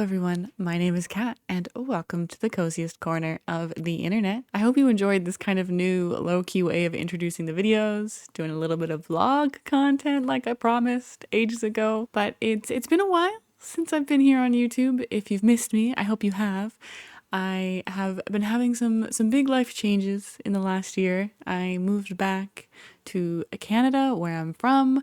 everyone, my name is Kat and welcome to the coziest corner of the internet. I hope you enjoyed this kind of new low-key way of introducing the videos, doing a little bit of vlog content like I promised ages ago, but it's been a while since I've been here on YouTube. If you've missed me, I hope you have. I have been having some big life changes in the last year. I moved back to Canada, where I'm from,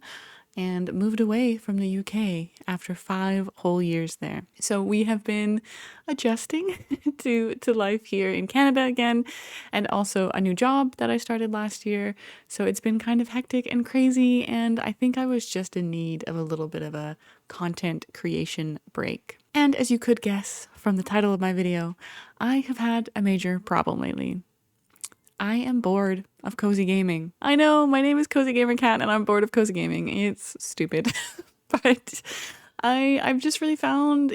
and moved away from the UK after 5 whole years there. So we have been adjusting to life here in Canada again, and also a new job that I started last year. So it's been kind of hectic and crazy, and I think I was just in need of a little bit of a content creation break. And as you could guess from the title of my video, I have had a major problem lately. I am bored of cozy gaming. I know, my name is Cozy Gamer Cat and I'm bored of cozy gaming. It's stupid. But I've just really found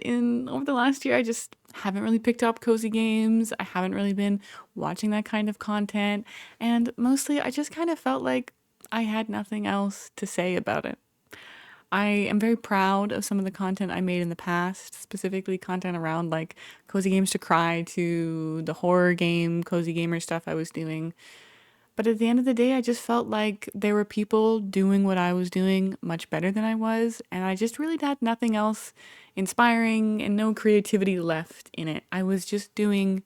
over the last year, I just haven't really picked up cozy games. I haven't really been watching that kind of content. And mostly I just kind of felt like I had nothing else to say about it. I am very proud of some of the content I made in the past, specifically content around like cozy games to cry to the horror game, cozy gamer stuff I was doing. But at the end of the day, I just felt like there were people doing what I was doing much better than I was, and I just really had nothing else inspiring and no creativity left in it. I was just doing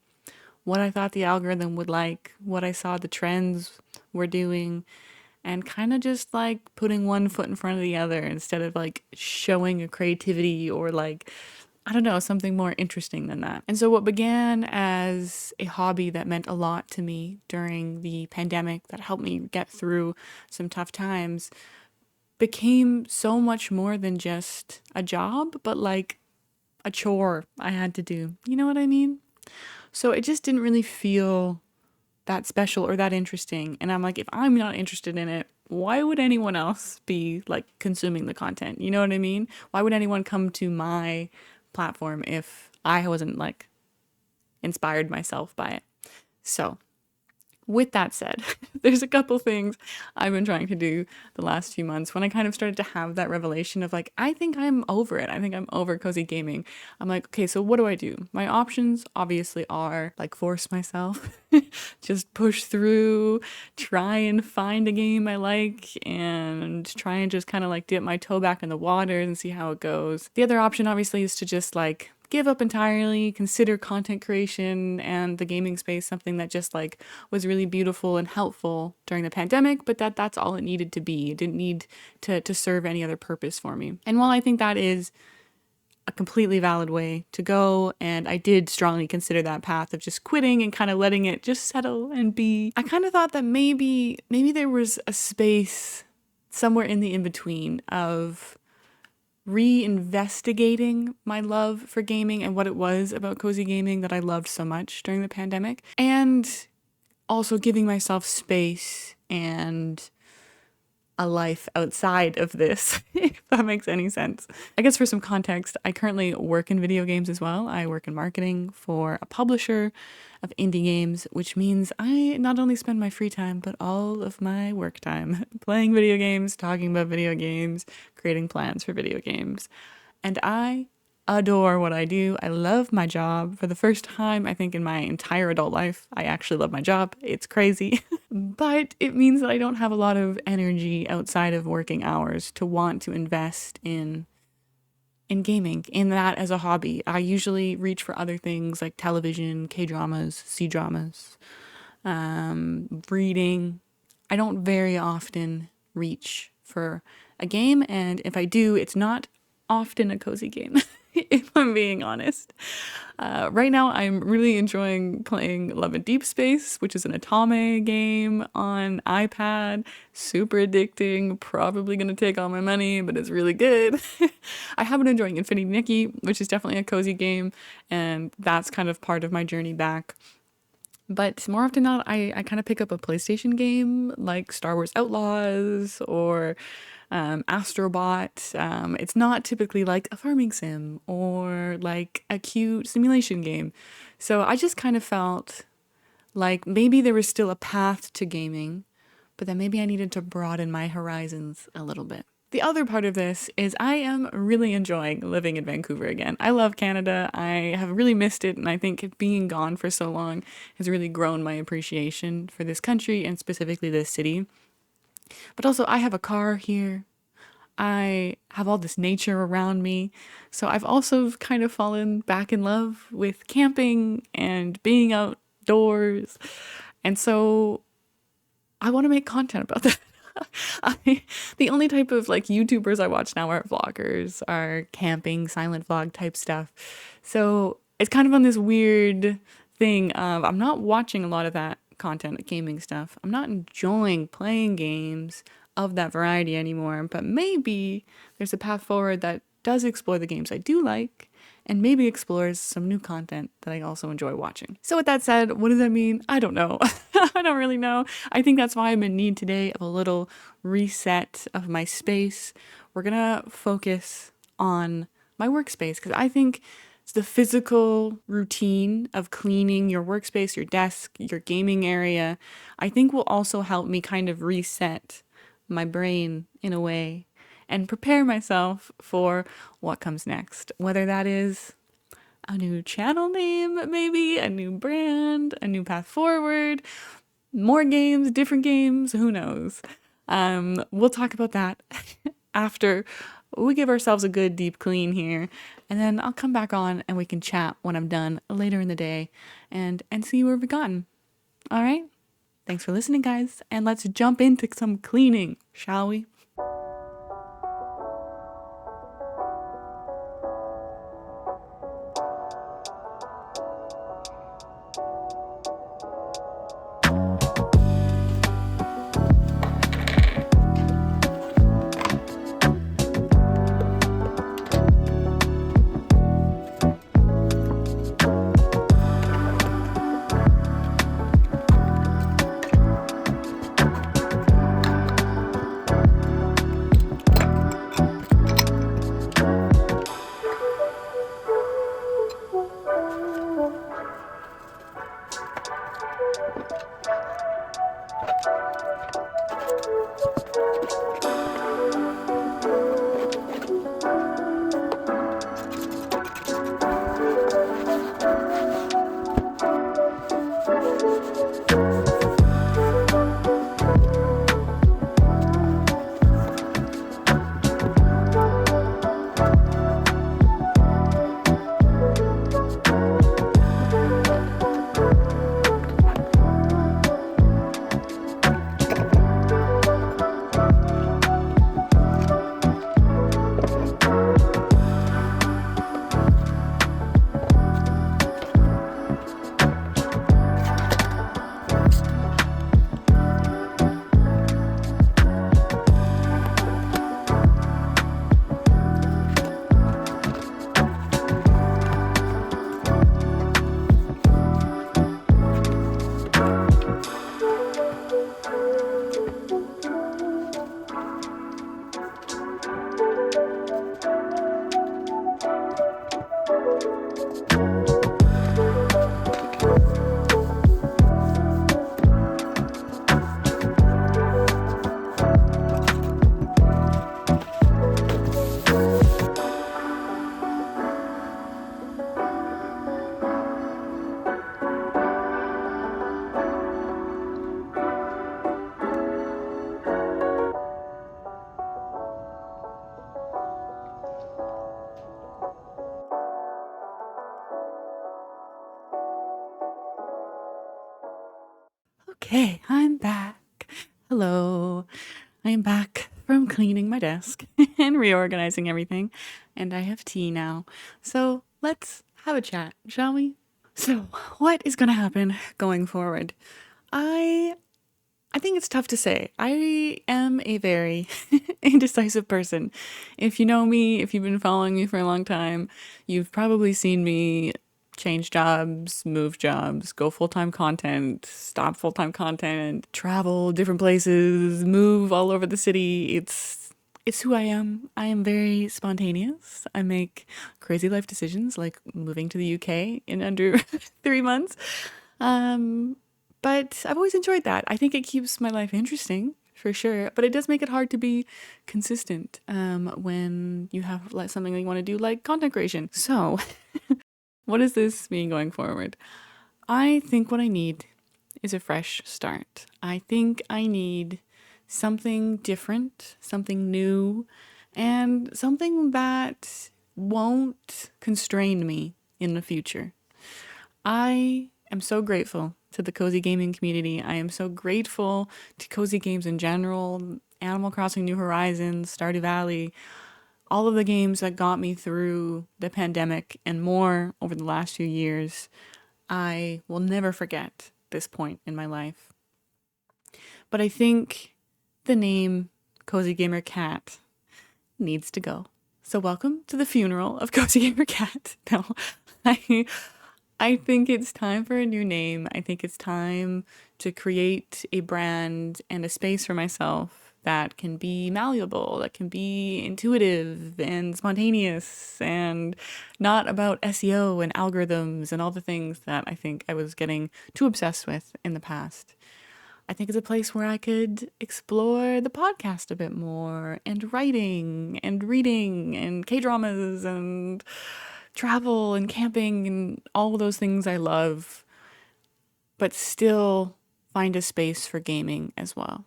what I thought the algorithm would like, what I saw the trends were doing, and kind of just like putting one foot in front of the other instead of like showing a creativity or like, I don't know, something more interesting than that. And so what began as a hobby that meant a lot to me during the pandemic that helped me get through some tough times became so much more than just a job, but like a chore I had to do. You know what I mean? So it just didn't really feel that special or that interesting. And I'm like, if I'm not interested in it, why would anyone else be like consuming the content? You know what I mean? Why would anyone come to my platform if I wasn't like inspired myself by it? So with that said, there's a couple things I've been trying to do the last few months when I kind of started to have that revelation of like, I think I'm over it. I think I'm over cozy gaming. I'm like, okay, so what do I do? My options obviously are like force myself, just push through, try and find a game I like, and try and just kind of like dip my toe back in the water and see how it goes. The other option obviously is to just like give up entirely, consider content creation and the gaming space something that just like was really beautiful and helpful during the pandemic, but that's all it needed to be. It didn't need to serve any other purpose for me. And while I think that is a completely valid way to go, and I did strongly consider that path of just quitting and kind of letting it just settle and be, I kind of thought that maybe there was a space somewhere in the in-between of reinvestigating my love for gaming and what it was about cozy gaming that I loved so much during the pandemic, and also giving myself space and a life outside of this, if that makes any sense. I guess for some context, I currently work in video games as well. I work in marketing for a publisher of indie games, which means I not only spend my free time, but all of my work time playing video games, talking about video games, creating plans for video games. And I adore what I do. I love my job. For the first time, I think, in my entire adult life, I actually love my job. It's crazy. But it means that I don't have a lot of energy outside of working hours to want to invest in gaming, in that as a hobby. I usually reach for other things like television, K-dramas, C-dramas, reading. I don't very often reach for a game, and if I do, it's not often a cozy game, if I'm being honest. Right now, I'm really enjoying playing Love and Deep Space, which is an Atame game on iPad. Super addicting, probably going to take all my money, but it's really good. I have been enjoying Infinity Nikki, which is definitely a cozy game, and that's kind of part of my journey back. But more often than not, I kind of pick up a PlayStation game like Star Wars Outlaws or Astrobot. It's not typically like a farming sim or like a cute simulation game. So I just kind of felt like maybe there was still a path to gaming, but then maybe I needed to broaden my horizons a little bit. The other part of this is I am really enjoying living in Vancouver again. I love Canada. I have really missed it, and I think being gone for so long has really grown my appreciation for this country and specifically this city. But also, I have a car here. I have all this nature around me. So I've also kind of fallen back in love with camping and being outdoors. And so I want to make content about that. The only type of like YouTubers I watch now are vloggers, are camping, silent vlog type stuff. So it's kind of on this weird thing of I'm not watching a lot of that content, gaming stuff. I'm not enjoying playing games of that variety anymore, but maybe there's a path forward that does explore the games I do like and maybe explores some new content that I also enjoy watching. So with that said, what does that mean? I don't know. I don't really know. I think that's why I'm in need today of a little reset of my space. We're gonna focus on my workspace because I think it's the physical routine of cleaning your workspace, your desk, your gaming area, I think will also help me kind of reset my brain in a way and prepare myself for what comes next. Whether that is a new channel name, maybe a new brand, a new path forward, more games, different games, who knows? We'll talk about that after we give ourselves a good deep clean here, and then I'll come back on and we can chat when I'm done later in the day and see where we've gotten. All right? Thanks for listening, guys, and let's jump into some cleaning, shall we? Okay, I'm back. Hello. I am back from cleaning my desk and reorganizing everything, and I have tea now. So let's have a chat, shall we? So, what is going to happen going forward? I I think it's tough to say. I am a very indecisive person. If you know me, if you've been following me for a long time, you've probably seen me change jobs, move jobs, go full-time content, stop full-time content, travel different places, move all over the city. It's who I am. I am very spontaneous. I make crazy life decisions like moving to the UK in under 3 months. Um, but I've always enjoyed that. I think it keeps my life interesting for sure. But it does make it hard to be consistent when you have like something that you want to do, like content creation. So what does this mean going forward? I think what I need is a fresh start. I think I need something different, something new, and something that won't constrain me in the future. I am so grateful to the cozy gaming community. I am so grateful to cozy games in general, Animal Crossing New Horizons, Stardew Valley, all of the games that got me through the pandemic and more over the last few years. I will never forget this point in my life. But I think the name Cozy Gamer Cat needs to go. So welcome to the funeral of Cozy Gamer Cat. No, I think it's time for a new name. I think it's time to create a brand and a space for myself that can be malleable, that can be intuitive and spontaneous and not about SEO and algorithms and all the things that I think I was getting too obsessed with in the past. I think it's a place where I could explore the podcast a bit more, and writing and reading and K-dramas and travel and camping and all of those things I love, but still find a space for gaming as well.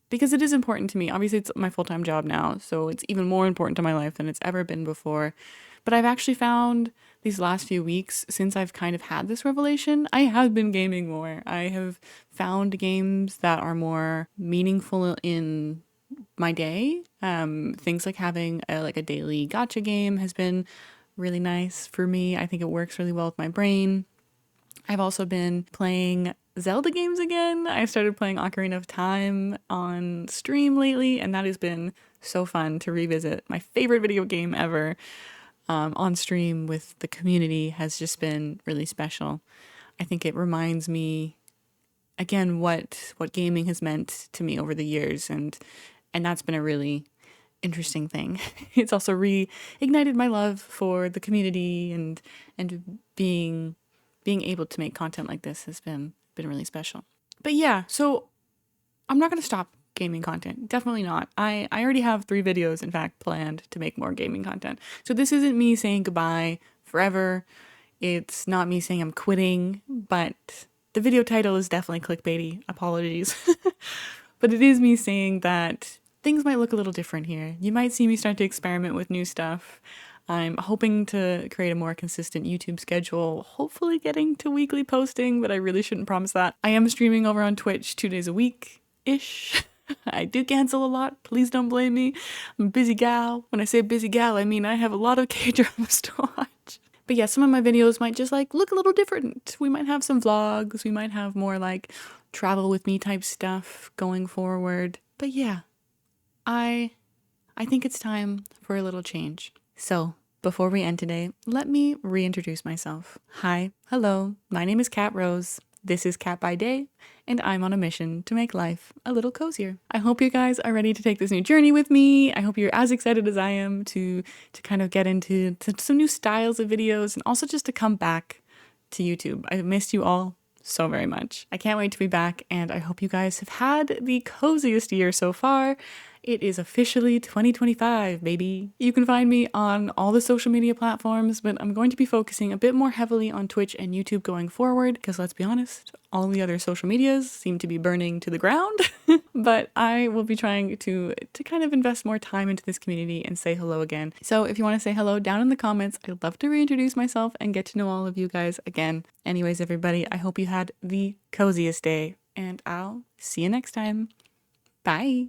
Because it is important to me. Obviously, it's my full-time job now, so it's even more important to my life than it's ever been before. But I've actually found these last few weeks, since I've kind of had this revelation, I have been gaming more. I have found games that are more meaningful in my day. Things like having a daily gacha game has been really nice for me. I think it works really well with my brain. I've also been playing Zelda games again. I started playing Ocarina of Time on stream lately, and that has been so fun to revisit. My favorite video game ever on stream with the community has just been really special. I think it reminds me again what gaming has meant to me over the years, and that's been a really interesting thing. It's also reignited my love for the community, and being able to make content like this has been really special. But yeah, so I'm not going to stop gaming content. Definitely not. I already have 3 videos, in fact, planned to make more gaming content. So this isn't me saying goodbye forever. It's not me saying I'm quitting, but the video title is definitely clickbaity. Apologies. But it is me saying that things might look a little different here. You might see me start to experiment with new stuff. I'm hoping to create a more consistent YouTube schedule, hopefully getting to weekly posting, but I really shouldn't promise that. I am streaming over on Twitch 2 days a week-ish. I do cancel a lot. Please don't blame me. I'm a busy gal. When I say busy gal, I mean I have a lot of K-dramas to watch. But yeah, some of my videos might just look a little different. We might have some vlogs. We might have more travel with me type stuff going forward. But yeah, I think it's time for a little change. So, before we end today, let me reintroduce myself. Hi, hello, my name is Cat Rose. This is Cat by Day, and I'm on a mission to make life a little cozier. I hope you guys are ready to take this new journey with me. I hope you're as excited as I am to kind of get into some new styles of videos, and also just to come back to YouTube. I've missed you all so very much. I can't wait to be back, and I hope you guys have had the coziest year so far. It is officially 2025, baby. You can find me on all the social media platforms, but I'm going to be focusing a bit more heavily on Twitch and YouTube going forward, because let's be honest, all the other social medias seem to be burning to the ground. But I will be trying to kind of invest more time into this community and say hello again. So if you want to say hello down in the comments, I'd love to reintroduce myself and get to know all of you guys again. Anyways, everybody, I hope you had the coziest day, and I'll see you next time. Bye.